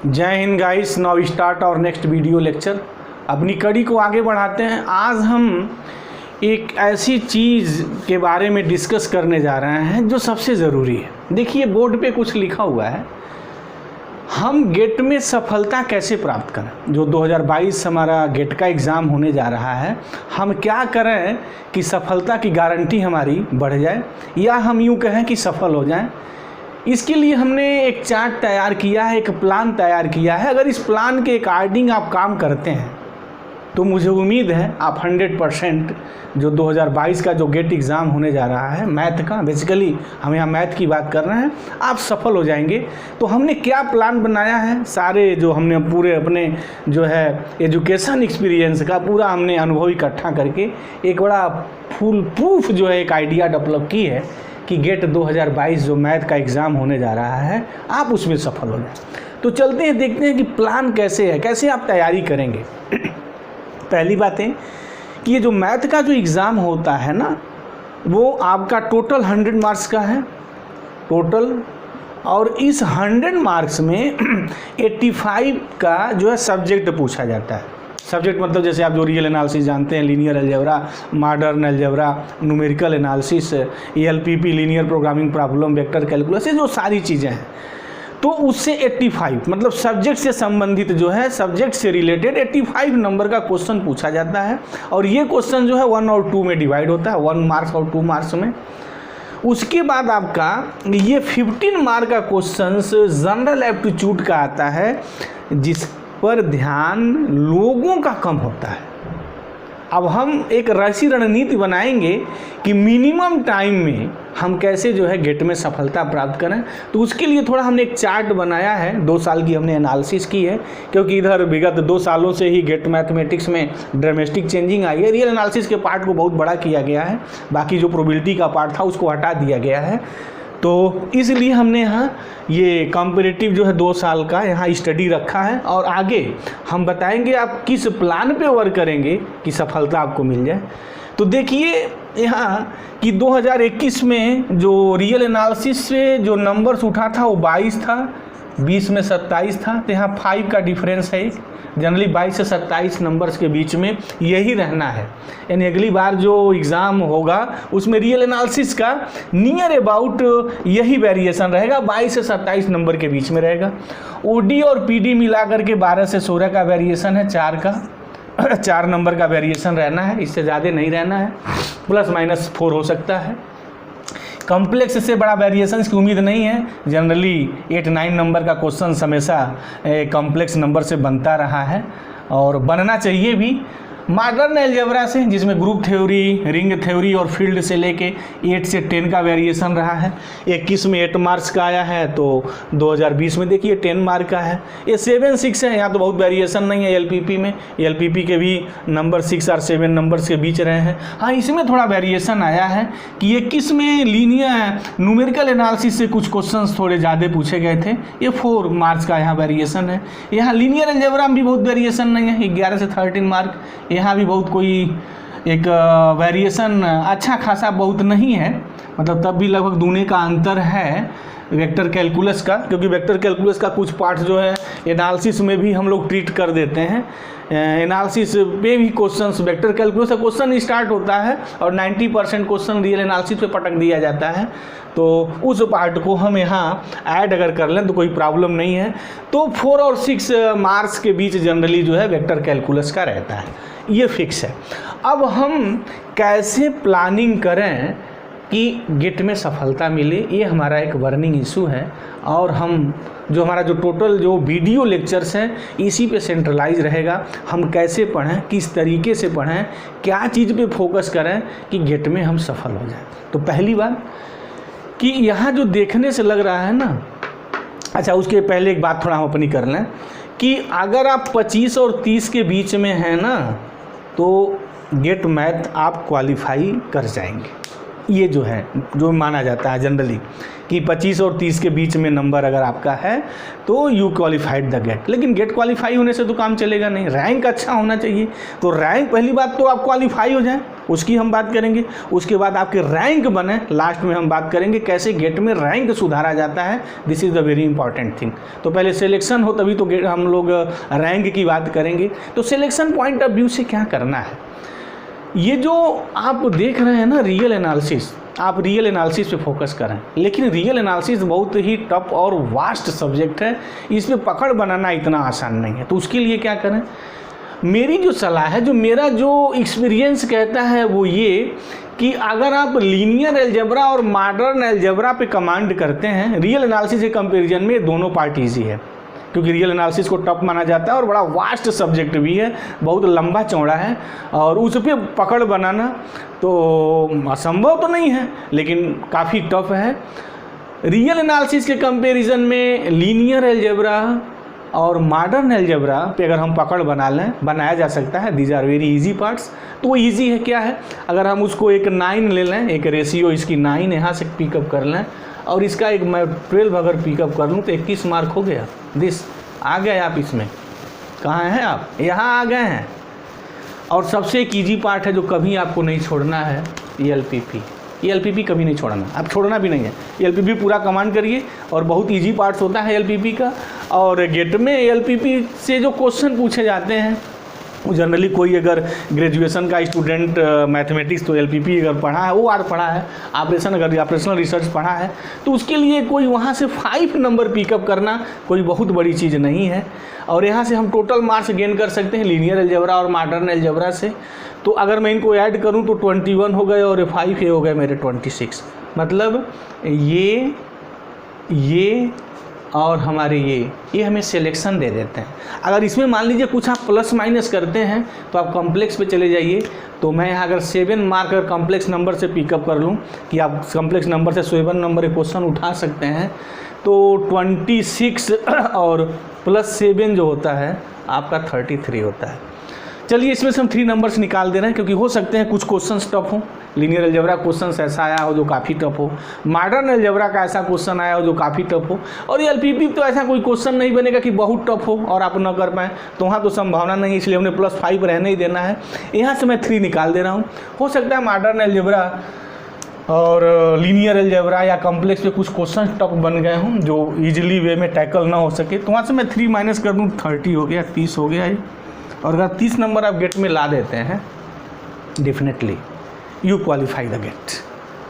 जय Hind guys. Now start और next video lecture. अपनी कड़ी को आगे बढ़ाते हैं। आज हम एक ऐसी चीज़ के बारे में डिस्कस करने जा रहे हैं जो सबसे ज़रूरी है। देखिए बोर्ड पे कुछ लिखा हुआ है, हम गेट में सफलता कैसे प्राप्त करें। जो 2022 हमारा गेट का एग्ज़ाम होने जा रहा है, हम क्या करें कि सफलता की गारंटी हमारी बढ़ जाए या हम यूँ कहें कि सफल हो जाएं। इसके लिए हमने एक चार्ट तैयार किया है, एक प्लान तैयार किया है। अगर इस प्लान के अकॉर्डिंग आप काम करते हैं तो मुझे उम्मीद है आप 100% जो 2022 का जो गेट एग्ज़ाम होने जा रहा है मैथ का, बेसिकली हम यहाँ मैथ की बात कर रहे हैं, आप सफल हो जाएंगे। तो हमने क्या प्लान बनाया है, सारे जो हमने पूरे अपने जो है एजुकेशन एक्सपीरियंस का पूरा हमने अनुभव इकट्ठा करके एक बड़ा फुल प्रूफ जो है एक आइडिया डेवलप की है कि गेट 2022 जो मैथ का एग्ज़ाम होने जा रहा है आप उसमें सफल हो जाए। तो चलते हैं, देखते हैं कि प्लान कैसे है, कैसे आप तैयारी करेंगे। पहली बात है कि ये जो मैथ का जो एग्ज़ाम होता है ना, वो आपका टोटल 100 मार्क्स का है टोटल, और इस 100 मार्क्स में 85 का जो है सब्जेक्ट पूछा जाता है। सब्जेक्ट मतलब जैसे आप जो रियल एनालिसिस जानते हैं, linear algebra, modern algebra, numerical analysis, ELPP linear programming problem, vector calculus, ये जो सारी चीज़ें हैं, तो उससे 85 मतलब सब्जेक्ट से संबंधित जो है, सब्जेक्ट से रिलेटेड 85 नंबर का क्वेश्चन पूछा जाता है। और ये क्वेश्चन जो है 1 और 2 में डिवाइड होता है, 1 मार्क्स और 2 मार्क्स में। उसके बाद आपका ये 15 मार्क का क्वेश्चन जनरल एप्टीट्यूड का आता है, जिस पर ध्यान लोगों का कम होता है। अब हम एक ऐसी रणनीति बनाएंगे कि मिनिमम टाइम में हम कैसे जो है गेट में सफलता प्राप्त करें। तो उसके लिए थोड़ा हमने एक चार्ट बनाया है, 2 साल की हमने एनालिसिस की है, क्योंकि इधर विगत 2 सालों से ही गेट मैथमेटिक्स में ड्रामेटिक चेंजिंग आई है। रियल एनालिसिस के पार्ट को बहुत बड़ा किया गया है, बाकी जो प्रोबेबिलिटी का पार्ट था उसको हटा दिया गया है। तो इसलिए हमने यहाँ ये कॉम्पिटिटिव जो है 2 साल का यहाँ स्टडी रखा है, और आगे हम बताएंगे आप किस प्लान पे वर्क करेंगे कि सफलता आपको मिल जाए। तो देखिए यहाँ कि 2021 में जो रियल एनालिसिस से जो नंबर्स उठा था वो 22 था, 20 में 27 था, तो यहाँ 5 का डिफरेंस है। जनरली 22 से 27 नंबर्स के बीच में यही रहना है। यानी अगली बार जो एग्ज़ाम होगा उसमें रियल एनालिसिस का नियर अबाउट यही वेरिएशन रहेगा, 22 से 27 नंबर के बीच में रहेगा। OD और PD मिला करके 12 से 16 का वेरिएशन है, 4 नंबर का वेरिएशन रहना है, इससे ज़्यादा नहीं रहना है, +- 4 हो सकता है। कॉम्प्लेक्स से बड़ा वेरिएशन की उम्मीद नहीं है। जनरली 8-9 नंबर का क्वेश्चन हमेशा कॉम्प्लेक्स नंबर से बनता रहा है और बनना चाहिए भी। मॉडर्न अलजेब्रा से, जिसमें ग्रुप थ्योरी, रिंग थ्योरी और फील्ड से लेके 8 से 10 का वेरिएशन रहा है। 21 में 8 मार्क्स का आया है, तो 2020 में देखिए 10 मार्क का है। ये 7-6 है, यहाँ तो बहुत वेरिएशन नहीं है। LPP में LPP के भी नंबर 6 और 7 नंबर्स के बीच रहे हैं। हाँ, इसमें थोड़ा वेरिएशन आया है कि 21 में लीनियर न्यूमेरिकल एनालिसिस से कुछ क्वेश्चन थोड़े ज़्यादा पूछे गए थे, ये 4 मार्क्स का यहाँ वेरिएशन है। यहाँ लीनियर अलजेब्रा में भी बहुत वेरिएशन नहीं है, 11 से 13 मार्क। यहाँ भी बहुत कोई एक वेरिएशन अच्छा खासा बहुत नहीं है, मतलब तब भी लगभग दूने का अंतर है वेक्टर कैलकुलस का, क्योंकि वेक्टर कैलकुलस का कुछ पार्ट जो है एनालिसिस में भी हम लोग ट्रीट कर देते हैं। एनालिसिस पे भी क्वेश्चंस, वेक्टर कैलकुलस का क्वेश्चन स्टार्ट होता है और 90% क्वेश्चन रियल एनालिसिस पे पटक दिया जाता है। तो उस पार्ट को हम यहाँ ऐड अगर कर लें तो कोई प्रॉब्लम नहीं है। तो 4 और 6 मार्क्स के बीच जनरली जो है वेक्टर कैलकुलस का रहता है, ये फिक्स है। अब हम कैसे प्लानिंग करें कि गेट में सफलता मिले, ये हमारा एक बर्निंग इशू है। और हम जो हमारा जो टोटल जो वीडियो लेक्चर्स हैं इसी पे सेंट्रलाइज रहेगा। हम कैसे पढ़ें, किस तरीके से पढ़ें, क्या चीज़ पे फोकस करें कि गेट में हम सफल हो जाएं। तो पहली बात कि यहाँ जो देखने से लग रहा है ना, अच्छा उसके पहले एक बात थोड़ा हम अपनी कर लें कि अगर आप 25 और 30 के बीच में हैं ना, तो गेट मैथ आप क्वालिफाई कर जाएंगे। ये जो है जो माना जाता है जनरली कि 25 और 30 के बीच में नंबर अगर आपका है तो यू क्वालिफाइड द गेट। लेकिन गेट क्वालिफाई होने से तो काम चलेगा नहीं, रैंक अच्छा होना चाहिए। तो रैंक पहली बात तो आप क्वालिफाई हो जाए, उसकी हम बात करेंगे। उसके बाद आपके रैंक बने, लास्ट में हम बात करेंगे कैसे गेट में रैंक सुधारा जाता है। This is the very important thing. तो पहले सिलेक्शन हो तभी तो हम लोग रैंक की बात करेंगे। तो सिलेक्शन पॉइंट ऑफ व्यू से क्या करना है, ये जो आप देख रहे हैं ना रियल एनालिसिस, आप रियल एनालिसिस पे फोकस करें। लेकिन रियल एनालिसिस बहुत ही टफ और वास्ट सब्जेक्ट है, इस पे पकड़ बनाना इतना आसान नहीं है। तो उसके लिए क्या करें, मेरी जो सलाह है, जो मेरा जो एक्सपीरियंस कहता है वो ये कि अगर आप लीनियर अलजेब्रा और मॉडर्न अलजेब्रा पे कमांड करते हैं, रियल एनालिसिस के कंपैरिजन में दोनों पार्ट ईजी है, क्योंकि रियल एनालिसिस को टफ माना जाता है और बड़ा वास्ट सब्जेक्ट भी है, बहुत लंबा चौड़ा है और उस पर पकड़ बनाना तो असंभव तो नहीं है लेकिन काफ़ी टफ है। रियल एनालिसिस के कंपैरिजन में लीनियर अलजेब्रा और मॉडर्न अलजेब्रा पे अगर हम पकड़ बनाया जा सकता है। These are very easy parts. तो वो ईजी है क्या है, अगर हम उसको एक 9 ले लें, एक रेशियो इसकी 9 यहाँ से पिकअप कर लें और इसका एक मैं 12 अगर पिकअप कर लूँ तो 21 मार्क हो गया। दिस आ गए आप, इसमें कहाँ हैं आप, यहाँ आ गए हैं। और सबसे एक ईजी पार्ट है जो कभी आपको नहीं छोड़ना है, एलपीपी कभी नहीं छोड़ना, आप छोड़ना भी नहीं है। एलपीपी पूरा कमांड करिए और बहुत इजी पार्ट्स होता है एलपीपी का। और गेट में एलपीपी से जो क्वेश्चन पूछे जाते हैं जनरली, कोई अगर ग्रेजुएशन का स्टूडेंट मैथमेटिक्स तो एलपीपी अगर पढ़ा है, वो आर पढ़ा है, ऑपरेशनल रिसर्च पढ़ा है, तो उसके लिए कोई वहाँ से 5 नंबर पिकअप करना कोई बहुत बड़ी चीज़ नहीं है। और यहाँ से हम टोटल मार्क्स गेन कर सकते हैं लीनियर अलजेब्रा और मॉडर्न अलजेब्रा से। तो अगर मैं इनको ऐड करूँ तो 21 हो गए और 5 ये हो गए मेरे 26। मतलब ये और हमारे ये हमें सिलेक्शन दे देते हैं। अगर इसमें मान लीजिए कुछ आप प्लस माइनस करते हैं तो आप कॉम्प्लेक्स पे चले जाइए। तो मैं यहाँ अगर 7 मार्क अगर कॉम्प्लेक्स नंबर से पिकअप कर लूँ कि आप कॉम्प्लेक्स नंबर से 7 नंबर एक क्वेश्चन उठा सकते हैं, तो 26 और प्लस 7 जो होता है आपका 33 होता है। चलिए इसमें से हम 3 नंबर्स निकाल दे रहे हैं, क्योंकि हो सकते हैं कुछ क्वेश्चंस टफ हो। लीनियर अलजेब्रा क्वेश्चंस ऐसा आया हो जो काफ़ी टफ हो, मॉडर्न अलजेब्रा का ऐसा क्वेश्चन आया हो जो काफ़ी टफ हो, और एलपीपी तो ऐसा कोई क्वेश्चन नहीं बनेगा कि बहुत टफ हो और आप न कर पाएँ, तो वहाँ तो संभावना नहीं है, इसलिए हमने +5 रहने ही देना है। यहाँ से मैं 3 निकाल दे रहा हूँ। हो सकता है मॉडर्न अलजेब्रा और लीनियर अलजेब्रा या कॉम्प्लेक्स पे कुछ क्वेश्चन टफ बन गए हों जो ईजिली वे में टैकल ना हो सके, तो वहाँ से मैं 3 माइनस कर दूँ, 30 हो गया, 30 हो गया ये। और अगर 30 नंबर आप गेट में ला देते हैं, definitely you qualify the GATE,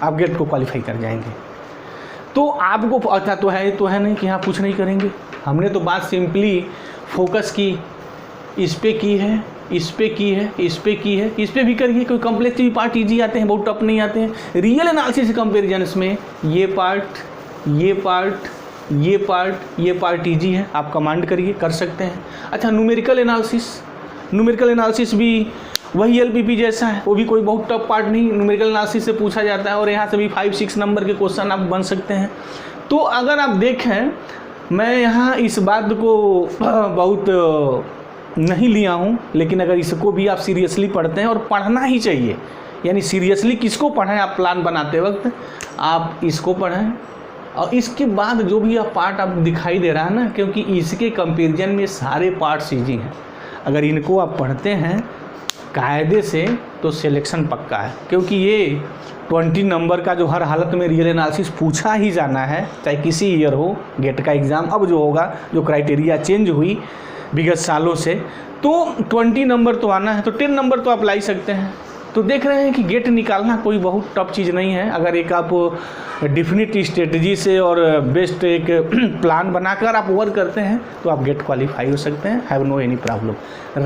आप गेट को क्वालिफाई कर जाएंगे। तो आपको अच्छा तो है नहीं कि हाँ कुछ नहीं करेंगे। हमने तो बात सिंपली फोकस की, इस पे की है, इस पे की है, इस पे की है, इस पे भी करिए। कोई कॉम्प्लेक्स भी पार्ट ईजी आते हैं, बहुत टफ नहीं आते हैं। रियल एनालिसिस कंपेरिजन में ये पार्ट ईजी है, आप कमांड करिए, कर सकते हैं। अच्छा न्यूमेरिकल एनालिसिस भी वही एलपीपी जैसा है, वो भी कोई बहुत टफ पार्ट नहीं, न्यूमेरिकल एनालिसिस से पूछा जाता है और यहाँ से भी 5-6 नंबर के क्वेश्चन आप बन सकते हैं। तो अगर आप देखें, मैं यहाँ इस बात को बहुत नहीं लिया हूँ, लेकिन अगर इसको भी आप सीरियसली पढ़ते हैं, और पढ़ना ही चाहिए, यानी सीरियसली किसको पढ़ें, आप प्लान बनाते वक्त आप इसको पढ़ें। और इसके बाद जो भी आप पार्ट आप दिखाई दे रहा है ना, क्योंकि इसके कंपेरिजन में सारे पार्ट्स ईजी हैं, अगर इनको आप पढ़ते हैं कायदे से तो सिलेक्शन पक्का है। क्योंकि ये 20 नंबर का जो हर हालत में रियल एनालिसिस पूछा ही जाना है, चाहे किसी ईयर हो। गेट का एग्ज़ाम अब जो होगा, जो क्राइटेरिया चेंज हुई विगत सालों से, तो 20 नंबर तो आना है, तो 10 नंबर तो आप ला ही सकते हैं। तो देख रहे हैं कि गेट निकालना कोई बहुत टफ चीज़ नहीं है। अगर एक आप डिफिनिट स्ट्रेटजी से और बेस्ट एक प्लान बनाकर आप वर्क करते हैं तो आप गेट क्वालिफाई हो सकते हैं, have no any problem.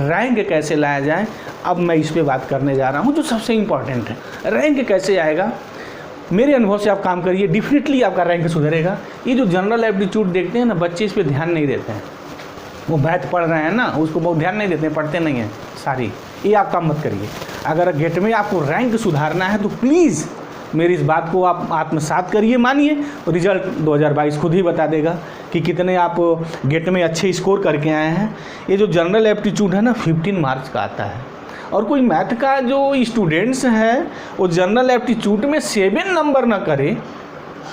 Rank कैसे लाया जाए, अब मैं इस पे बात करने जा रहा हूँ, जो सबसे इम्पॉर्टेंट है। रैंक कैसे आएगा, मेरे अनुभव से आप काम करिए, डेफिनेटली आपका रैंक सुधरेगा। ये जो जनरल एप्टीट्यूड देखते हैं ना, बच्चे इस पर ध्यान नहीं देते हैं। वो मैथ पढ़ रहे हैं ना, उसको बहुत ध्यान नहीं देते हैं, पढ़ते नहीं हैं सारी। ये आप काम मत करिए। अगर गेट में आपको रैंक सुधारना है तो प्लीज़ मेरी इस बात को आप आत्मसात करिए, मानिए। रिजल्ट 2022 खुद ही बता देगा कि कितने आप गेट में अच्छे स्कोर करके आए हैं। ये जो जनरल एप्टीट्यूड है ना, 15 मार्क्स का आता है, और कोई मैथ का जो स्टूडेंट्स है वो जनरल एप्टीट्यूड में 7 नंबर ना करे,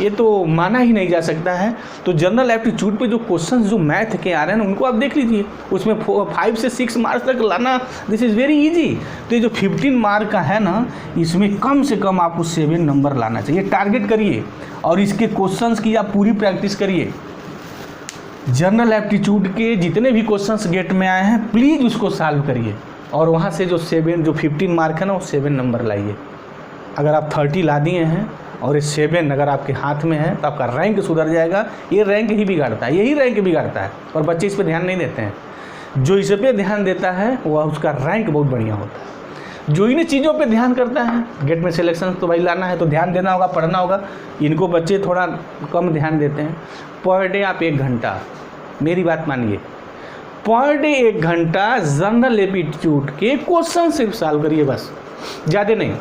ये तो माना ही नहीं जा सकता है। तो जनरल एप्टीट्यूड पे जो क्वेश्चंस जो मैथ के आ रहे हैं ना उनको आप देख लीजिए, उसमें 5 से 6 मार्क्स तक लाना दिस इज़ वेरी इजी। तो ये जो 15 मार्क का है ना, इसमें कम से कम आपको 7 नंबर लाना चाहिए, टारगेट करिए और इसके क्वेश्चंस की आप पूरी प्रैक्टिस करिए। जनरल एप्टीट्यूड के जितने भी क्वेश्चंस गेट में आए हैं प्लीज़ उसको सॉल्व करिए और वहाँ से जो 15 मार्क है ना वो 7 नंबर लाइए। अगर आप 30 ला दिए हैं और ये 7 अगर आपके हाथ में है तो आपका रैंक सुधर जाएगा। ये रैंक ही बिगाड़ता है, यही रैंक बिगाड़ता है, और बच्चे इस पर ध्यान नहीं देते हैं। जो इस पर ध्यान देता है वह उसका रैंक बहुत बढ़िया होता है। जो इन चीज़ों पे ध्यान करता है, गेट में सिलेक्शन तो भाई लाना है तो ध्यान देना होगा, पढ़ना होगा, इनको बच्चे थोड़ा कम ध्यान देते हैं। पर डे आप 1 घंटा, मेरी बात मानिए, पर डे 1 घंटा जनरल एप्टीट्यूड के क्वेश्चन सिर्फ सॉल्व करिए, बस ज़्यादा नहीं।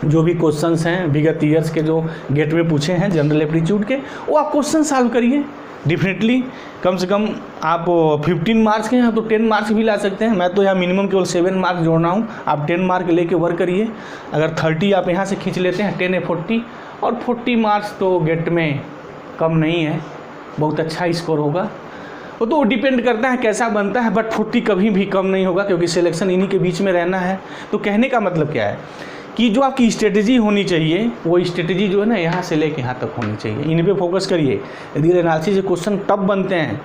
जो भी क्वेश्चंस हैं विगत ईयर्स के जो गेट में पूछे हैं जनरल एप्टीट्यूड के, वो आप क्वेश्चन सॉल्व करिए। डेफिनेटली कम से कम आप 15 मार्क्स के हैं तो 10 मार्क्स भी ला सकते हैं। मैं तो यहाँ मिनिमम केवल 7 मार्क्स जोड़ रहा हूँ, आप 10 मार्क लेके वर्क करिए। अगर 30 आप यहाँ से खींच लेते हैं, 10 है 40, और 40 मार्क्स तो गेट में कम नहीं है, बहुत अच्छा स्कोर होगा। वो तो डिपेंड करता है कैसा बनता है, बट 40 कभी भी कम नहीं होगा क्योंकि सिलेक्शन इन्हीं के बीच में रहना है। तो कहने का मतलब क्या है कि जो आपकी स्ट्रेटजी होनी चाहिए वो स्ट्रेटजी जो है ना यहाँ से लेके यहाँ तक होनी चाहिए, इन पे फोकस करिए। यदि एनालिसिस से क्वेश्चन टफ बनते हैं,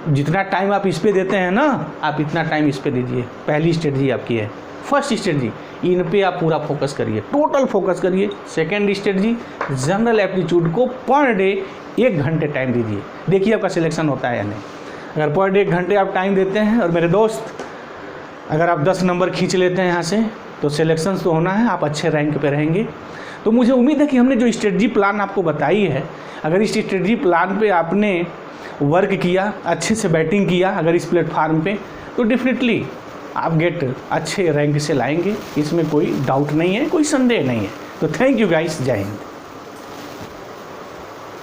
जितना टाइम आप इस पे देते हैं ना, आप इतना टाइम इस पे दीजिए। पहली स्ट्रेटजी आपकी है, फर्स्ट स्ट्रेटजी, इन पे आप पूरा फोकस करिए, टोटल फोकस करिए। सेकेंड स्ट्रेटजी, जनरल एप्टीट्यूड को पर डे 1 घंटे टाइम दीजिए, देखिए आपका सिलेक्शन होता है या नहीं। अगर पर डे 1 घंटे आप टाइम देते हैं, और मेरे दोस्त अगर आप 10 नंबर खींच लेते हैं यहाँ से, तो सिलेक्शन तो होना है, आप अच्छे रैंक पे रहेंगे। तो मुझे उम्मीद है कि हमने जो स्ट्रेटजी प्लान आपको बताई है, अगर इस स्ट्रेटजी प्लान पे आपने वर्क किया, अच्छे से बैटिंग किया अगर इस प्लेटफार्म पे, तो डेफिनेटली आप गेट अच्छे रैंक से लाएंगे, इसमें कोई डाउट नहीं है, कोई संदेह नहीं है। तो थैंक यू गाइस, जय हिंद।